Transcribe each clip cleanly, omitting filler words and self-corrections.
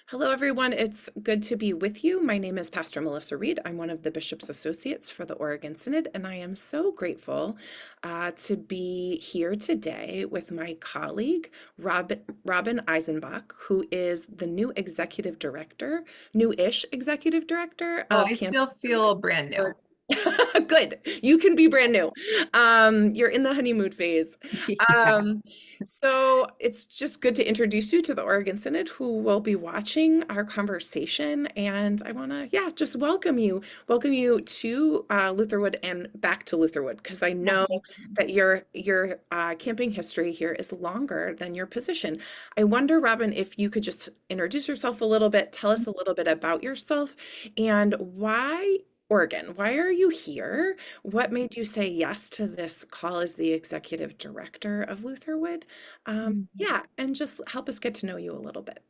Hello, everyone. It's good to be with you. My name is Pastor Melissa Reed. I'm one of the Bishop's Associates for the Oregon Synod, and I am so grateful to be here today with my colleague, Robin Eisenbach, who is the new-ish executive director Oh, of I Camp still feel brand new. Lutherwood. Good. You can be brand new. You're in the honeymoon phase. Yeah. Um, so it's just good to introduce you to the Oregon Synod who will be watching our conversation. And I want to, just welcome you to Lutherwood and back to Lutherwood, because I Yeah, know thank you. that your camping history here is longer than your position. I wonder, Robin, if you could just introduce yourself a little bit, tell us a little bit about yourself and why Oregon. Why are you here? What made you say yes to this call as the executive director of Lutherwood? Mhm. And just help us get to know you a little bit.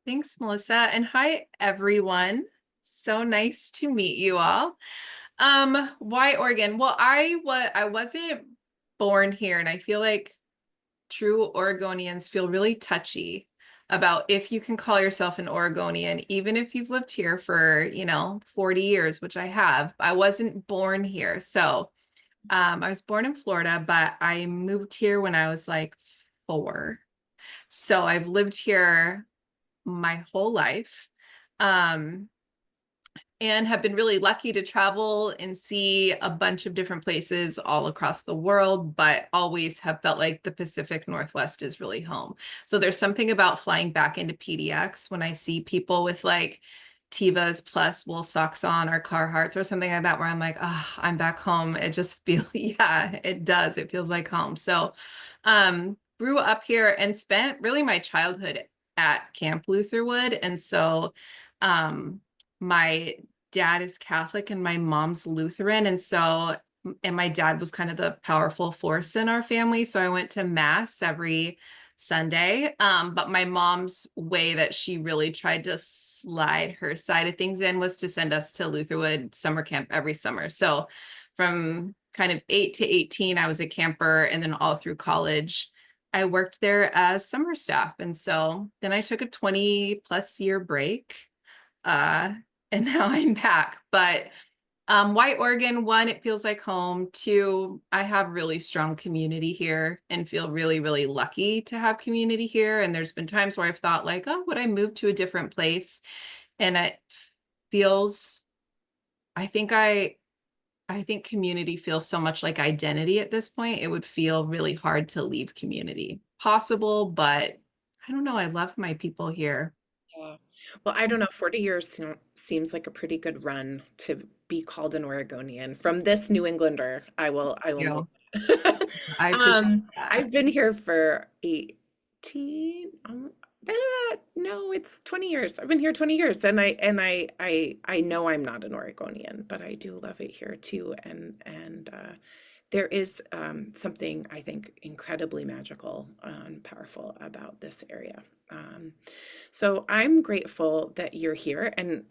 Thanks, Melissa. And hi, everyone. So nice to meet you all. Why Oregon? Well, I wasn't born here, and I feel like true Oregonians feel really touchy about if you can call yourself an Oregonian, even if you've lived here for, 40 years, which I have. I wasn't born here. So, I was born in Florida, but I moved here when I was like 4. So I've lived here my whole life. Um, and have been really lucky to travel and see a bunch of different places all across the world, but always have felt like the Pacific Northwest is really home. So there's something about flying back into PDX when I see people with like Tevas plus wool socks on or Carhartts or something like that, where I'm like, oh, I'm back home. It just feels, yeah, it does. It feels like home. So grew up here and spent really my childhood at Camp Lutherwood. And so my dad is Catholic and my mom's Lutheran. And my dad was kind of the powerful force in our family. So I went to mass every Sunday. But my mom's way that she really tried to slide her side of things in was to send us to Lutherwood summer camp every summer. So from kind of 8 to 18, I was a camper. And then all through college, I worked there as summer staff. And so then I took a 20+ year break. Uh, and now I'm back. But why Oregon? One, it feels like home. Two, I have really strong community here and feel really, really lucky to have community here. And there's been times where I've thought like, oh, would I move to a different place? And it feels, I think I think community feels so much like identity at this point. It would feel really hard to leave community. Possible, but I don't know. I love my people here. Yeah. Well, I don't know, 40 years seems like a pretty good run to be called an Oregonian. From this New Englander, I will You know know, that. I appreciate that. I've been here for 18, no, it's 20 years. I've been here 20 years, and I know I'm not an Oregonian, but I do love it here too. And there is something I think incredibly magical and powerful about this area. Um, so I'm grateful that you're here and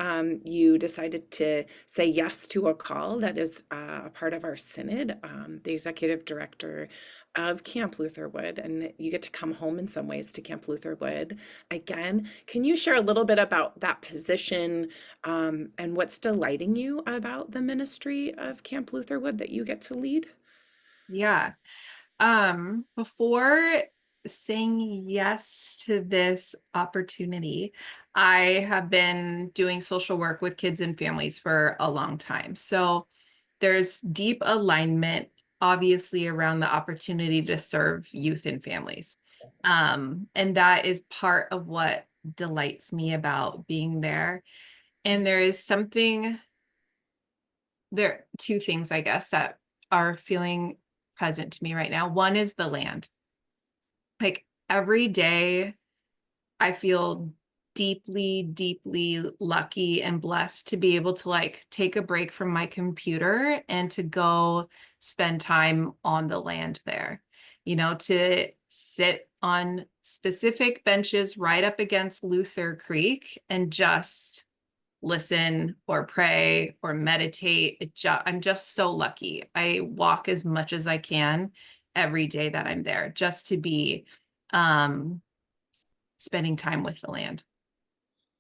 you decided to say yes to a call that is a part of our synod, the executive director of Camp Lutherwood, and you get to come home in some ways to Camp Lutherwood again. Can you share a little bit about that position and what's delighting you about the ministry of Camp Lutherwood that you get to lead? Yeah. Before saying yes to this opportunity, I have been doing social work with kids and families for a long time. So there's deep alignment, obviously, around the opportunity to serve youth and families. And that is part of what delights me about being there. And there is something there, two things, I guess, that are feeling present to me right now. One is the land. Like every day, I feel deeply, deeply lucky and blessed to be able to like take a break from my computer and to go spend time on the land there, to sit on specific benches right up against Luther Creek and just listen or pray or meditate. I'm just so lucky. I walk as much as I can every day that I'm there just to be um, spending time with the land.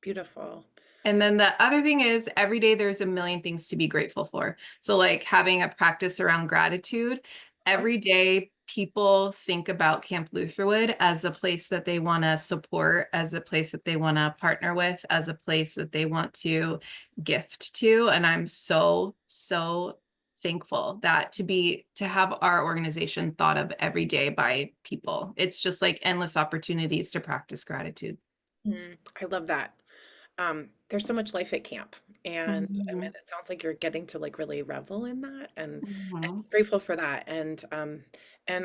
Beautiful. And then the other thing is every day there's a million things to be grateful for. So like having a practice around gratitude, Huh? every day people think about Camp Lutherwood as a place that they want to support, as a place that they want to partner with, as a place that they want to gift to. And I'm so, so thankful that to have our organization thought of every day by people. It's just like endless opportunities to practice gratitude. I love that. There's so much life at camp, and I mean, Mhm. it sounds like you're getting to like really revel in that, and Mhm. grateful for that. And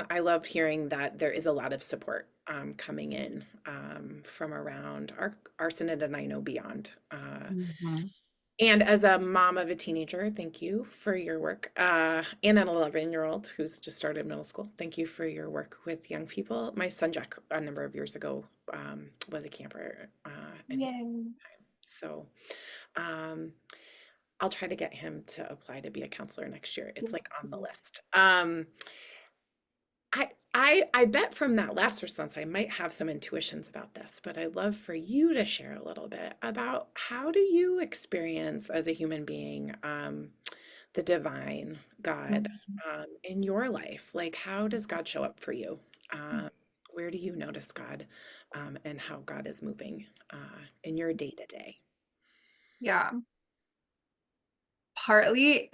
I love hearing that there is a lot of support coming in from around our synod, and I know beyond. Mhm. And as a mom of a teenager, thank you for your work. And an 11-year-old who's just started middle school. Thank you for your work with young people. My son Jack, a number of years ago, was a camper, and Yay. so um, I'll try to get him to apply to be a counselor next year. It's like on the list. I bet from that last response I might have some intuitions about this, but I'd love for you to share a little bit about how do you experience as a human being the divine God in your life? Like, how does God show up for you? Where do you notice God and how God is moving in your day to day? Yeah. Partly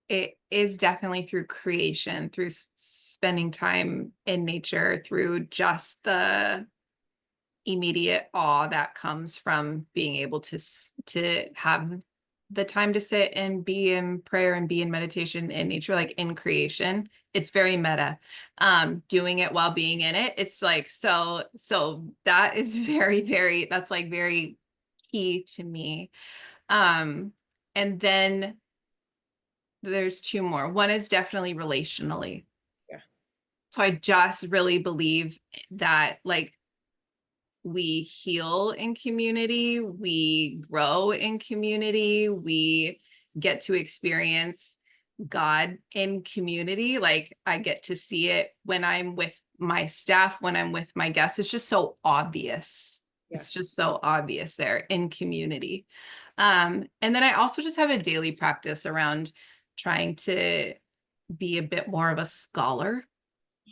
it is definitely through creation, through spending time in nature, through just the immediate awe that comes from being able to have the time to sit and be in prayer and be in meditation in nature, like in creation. It's very meta. Doing it while being in it, it's like so that is very that's like very key to me. um and then there's two more. One is definitely relationally. Yeah. So I just really believe that like we heal in community, we grow in community, we get to experience God in community. Like I get to see it when I'm with my staff, when I'm with my guests. It's just so obvious. It's Yes. just so obvious there in community. And then I also just have a daily practice around trying to be a bit more of a scholar.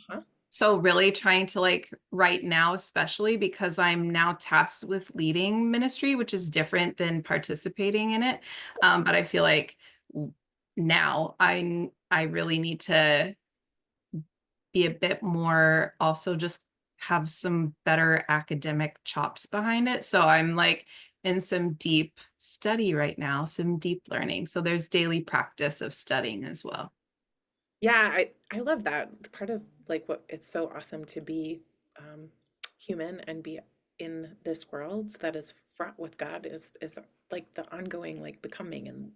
Huh? So really trying to like right now, especially because I'm now tasked with leading ministry, which is different than participating in it. But I feel like now I really need to be a bit more also just have some better academic chops behind it. So I'm like in some deep study right now, some deep learning. So there's daily practice of studying as well. Yeah, I love that. Part of like what it's so awesome to be um, human and be in this world that is fraught with God is like the ongoing like becoming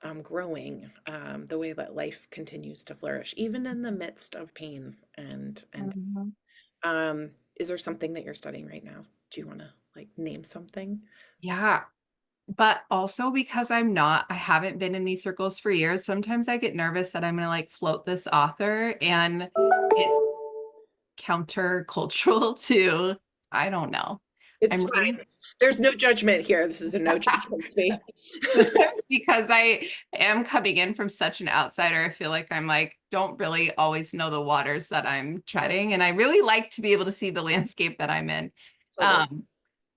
and growing, the way that life continues to flourish, even in the midst of pain and Mhm. is there something that you're studying right now? Do you want to like name something? Yeah. But also because I haven't been in these circles for years, sometimes I get nervous that I'm going to like float this author and it's countercultural to, I don't know. It's I'm really fine. There's no judgment here. This is a no judgment space. sometimes because I am coming in from such an outsider, I feel like I'm like, don't really always know the waters that I'm treading. And I really like to be able to see the landscape that I'm in. Totally. Um,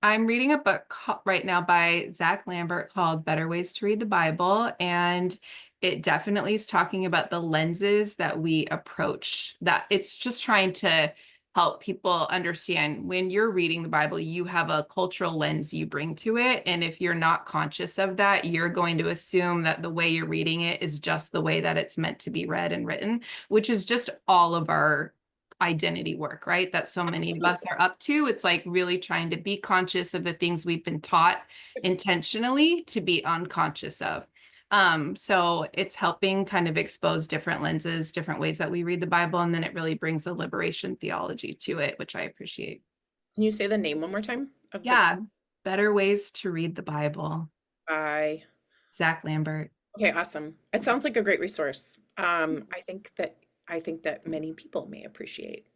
I'm reading a book right now by Zach Lambert called Better Ways to Read the Bible. And it definitely is talking about the lenses that we approach, that it's just trying to help people understand when you're reading the Bible, you have a cultural lens you bring to it. And if you're not conscious of that, you're going to assume that the way you're reading it is just the way that it's meant to be read and written, which is just all of our identity work, right? That so many of us are up to. It's like really trying to be conscious of the things we've been taught intentionally to be unconscious of. So it's helping kind of expose different lenses, different ways that we read the Bible, and then it really brings a liberation theology to it, which I appreciate. Can you say the name one more time of the Yeah, better ways to read the Bible. by? Zach Lambert. Okay, awesome. It sounds like a great resource. I think that many people may appreciate.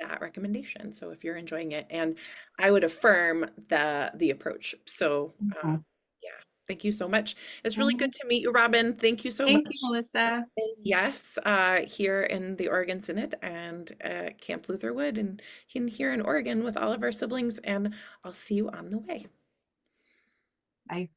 that recommendation. So if you're enjoying it, and I would affirm the approach. So Mhm. yeah, thank you so much. It's really good Mhm. to meet you, Robin. Thank you so Thank you, much. Melissa. Yes, here in the Oregon Synod and Camp Lutherwood and here in Oregon with all of our siblings, and I'll see you on the way. Bye.